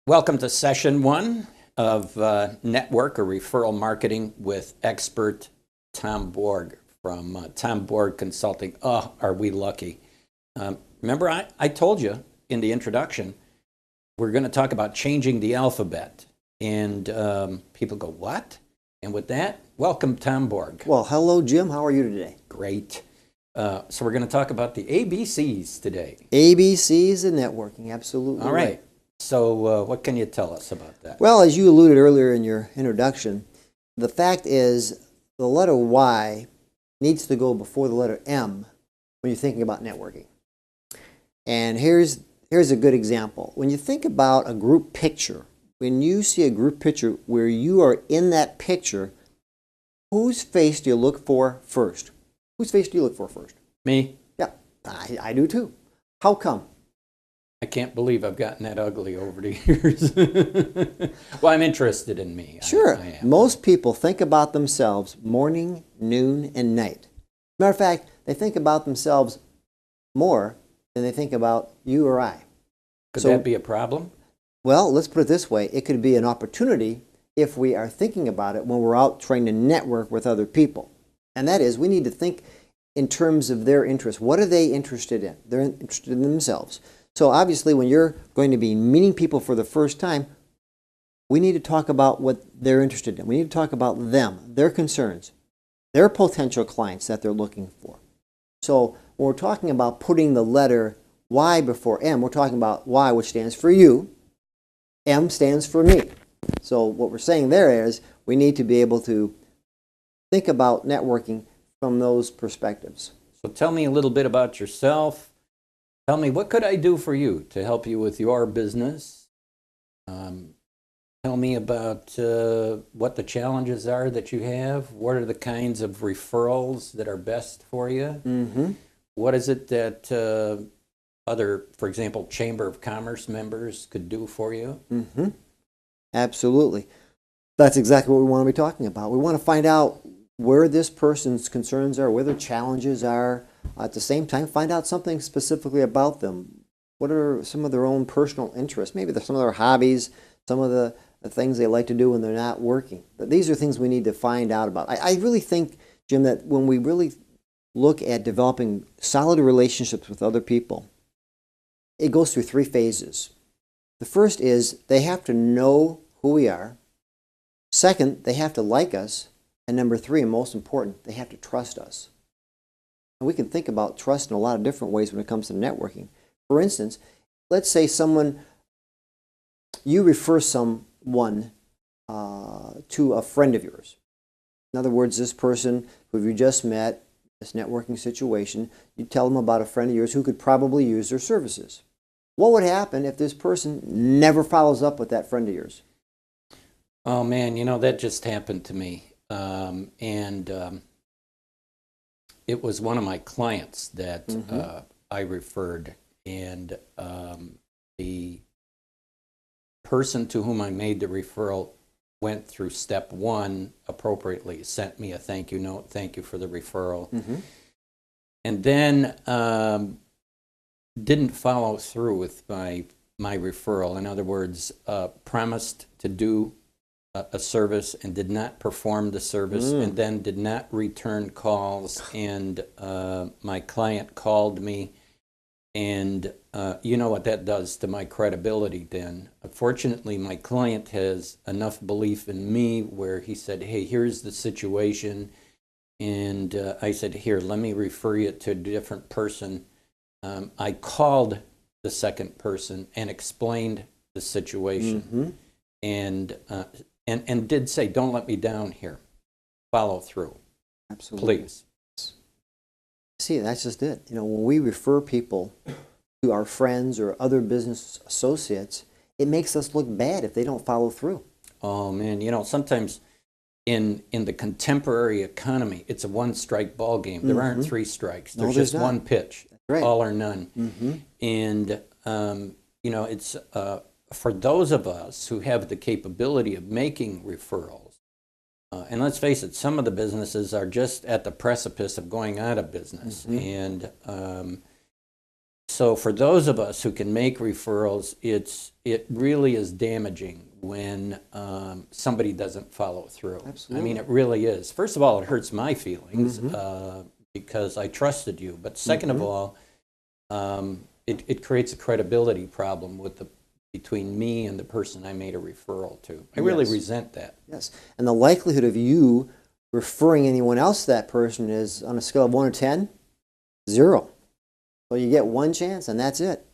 Welcome to session one of Network or Referral Marketing with expert Tom Borg from Tom Borg Consulting. Oh, are we lucky? Remember, I told you in the introduction, we're going to talk about changing the alphabet. And people go, what? And with that, welcome, Tom Borg. Well, hello, Jim. How are you today? Great. So we're going to talk about the ABCs today. ABCs of networking, absolutely. All right. So what can you tell us about that? Well, as you alluded earlier in your introduction, the fact is the letter Y needs to go before the letter M when you're thinking about networking. And here's a good example. When you think about a group picture, when you see a group picture where you are in that picture, whose face do you look for first? Whose face do you look for first? Me? Yeah, I do too. How come? I can't believe I've gotten that ugly over the years. Well, I'm interested in me. Sure. I am. Most people think about themselves morning, noon, and night. Matter of fact, they think about themselves more than they think about you or I. Could that be a problem? Well, let's put it this way. It could be an opportunity if we are thinking about it when we're out trying to network with other people. And that is, we need to think in terms of their interests. What are they interested in? They're interested in themselves. So obviously, when you're going to be meeting people for the first time, we need to talk about what they're interested in. We need to talk about them, their concerns, their potential clients that they're looking for. So when we're talking about putting the letter Y before M, we're talking about Y, which stands for you. M stands for me. So what we're saying there is we need to be able to think about networking from those perspectives. So tell me a little bit about yourself. Tell me, what could I do for you to help you with your business? Tell me about what the challenges are that you have. What are the kinds of referrals that are best for you? Mm-hmm. What is it that other, for example, Chamber of Commerce members could do for you? Mm-hmm. Absolutely. That's exactly what we want to be talking about. We want to find out where this person's concerns are, where their challenges are. At the same time, find out something specifically about them. What are some of their own personal interests? Maybe some of their hobbies, some of the things they like to do when they're not working. But these are things we need to find out about. I really think, Jim, that when we really look at developing solid relationships with other people, it goes through three phases. The first is they have to know who we are. Second, they have to like us. And number three, and most important, they have to trust us. And we can think about trust in a lot of different ways when it comes to networking. For instance, let's say you refer someone to a friend of yours. In other words, this person who you just met, this networking situation, you tell them about a friend of yours who could probably use their services. What would happen if this person never follows up with that friend of yours? Oh man, that just happened to me. It was one of my clients that I referred, and the person to whom I made the referral went through step one appropriately, sent me a thank you note, thank you for the referral, and then didn't follow through with my referral. In other words, promised to do a service and did not perform the service, and then did not return calls. And my client called me, and you know what that does to my credibility then. Fortunately, my client has enough belief in me where he said, hey, here's the situation. And I said, here, let me refer you to a different person. I called the second person and explained the situation. And did say, don't let me down here. Follow through. Absolutely. Please. See, that's just it. When we refer people to our friends or other business associates, it makes us look bad if they don't follow through. Oh, man. Sometimes in the contemporary economy, it's a one-strike ball game. There aren't three strikes. There's just one pitch, right. All or none. And, it's for those of us who have the capability of making referrals, and let's face it, some of the businesses are just at the precipice of going out of business. And So for those of us who can make referrals, it really is damaging when somebody doesn't follow through. Absolutely. I mean, it really is. First of all, it hurts my feelings because I trusted you. But second of all, it creates a credibility problem between me and the person I made a referral to. I really resent that. Yes. And the likelihood of you referring anyone else to that person is, on a scale of 1 to 10, 0. So you get one chance and that's it.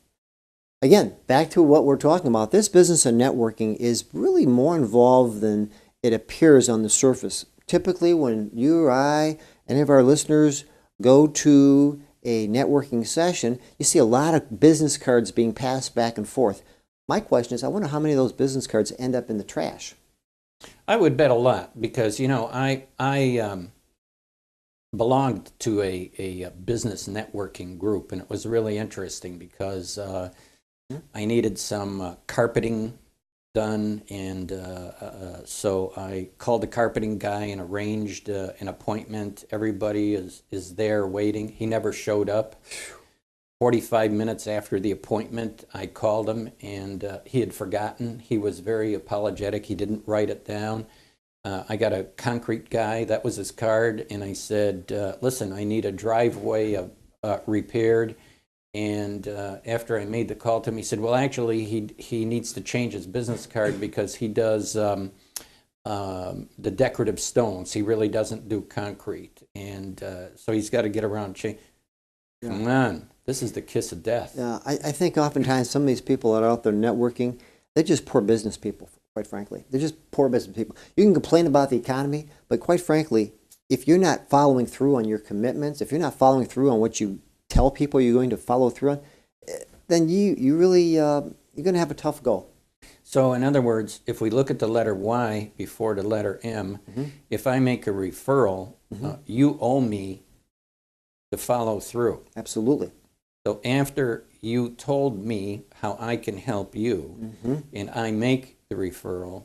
Again, back to what we're talking about. This business of networking is really more involved than it appears on the surface. Typically, when you or I, any of our listeners, go to a networking session, you see a lot of business cards being passed back and forth. My question is, I wonder how many of those business cards end up in the trash. I would bet a lot because, I belonged to a business networking group, and it was really interesting because I needed some carpeting done, and so I called the carpeting guy and arranged an appointment. Everybody is there waiting. He never showed up. 45 minutes after the appointment, I called him, and he had forgotten. He was very apologetic. He didn't write it down. I got a concrete guy, that was his card, and I said, listen, I need a driveway repaired. And after I made the call to him, he said, well, actually, he needs to change his business card because he does the decorative stones. He really doesn't do concrete. And so he's got to get around change. Yeah. Come on, this is the kiss of death. Yeah, I think oftentimes some of these people that are out there networking, they're just poor business people, quite frankly. They're just poor business people. You can complain about the economy, but quite frankly, if you're not following through on your commitments, if you're not following through on what you tell people you're going to follow through on, then you really, you're going to have a tough go. So in other words, if we look at the letter Y before the letter M, if I make a referral, you owe me to follow through. Absolutely. So after you told me how I can help you, and I make the referral,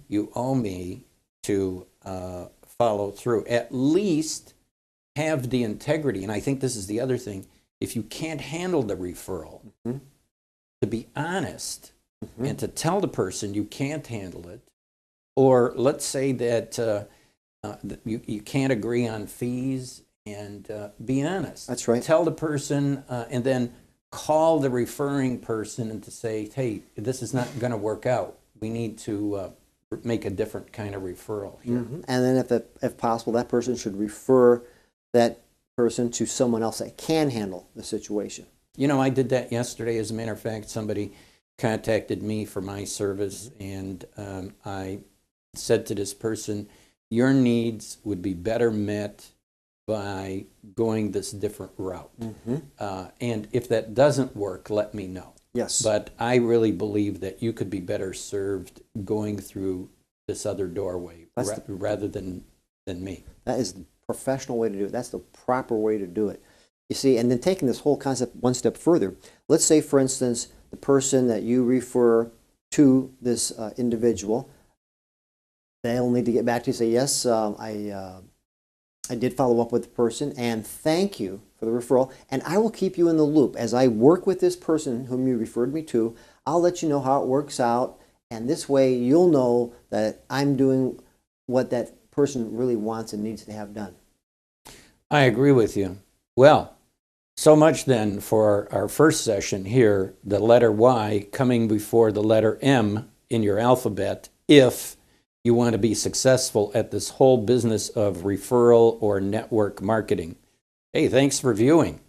you owe me to follow through. At least have the integrity, and I think this is the other thing, if you can't handle the referral, to be honest and to tell the person you can't handle it, or let's say that you can't agree on fees, and be honest. That's right. Tell the person and then call the referring person and to say, hey, this is not going to work out. We need to make a different kind of referral here. And then if possible, that person should refer that person to someone else that can handle the situation. You know, I did that yesterday. As a matter of fact, somebody contacted me for my service, and I said to this person, your needs would be better met by going this different route. And if that doesn't work, let me know. Yes. But I really believe that you could be better served going through this other doorway rather than me. That is the professional way to do it. That's the proper way to do it. You see, and then taking this whole concept one step further, let's say, for instance, the person that you refer to this individual, they'll need to get back to you and say, yes, I did follow up with the person, and thank you for the referral, and I will keep you in the loop. As I work with this person whom you referred me to, I'll let you know how it works out, and this way you'll know that I'm doing what that person really wants and needs to have done. I agree with you. Well, so much then for our first session here, the letter Y coming before the letter M in your alphabet, if you want to be successful at this whole business of referral or network marketing. Hey, thanks for viewing.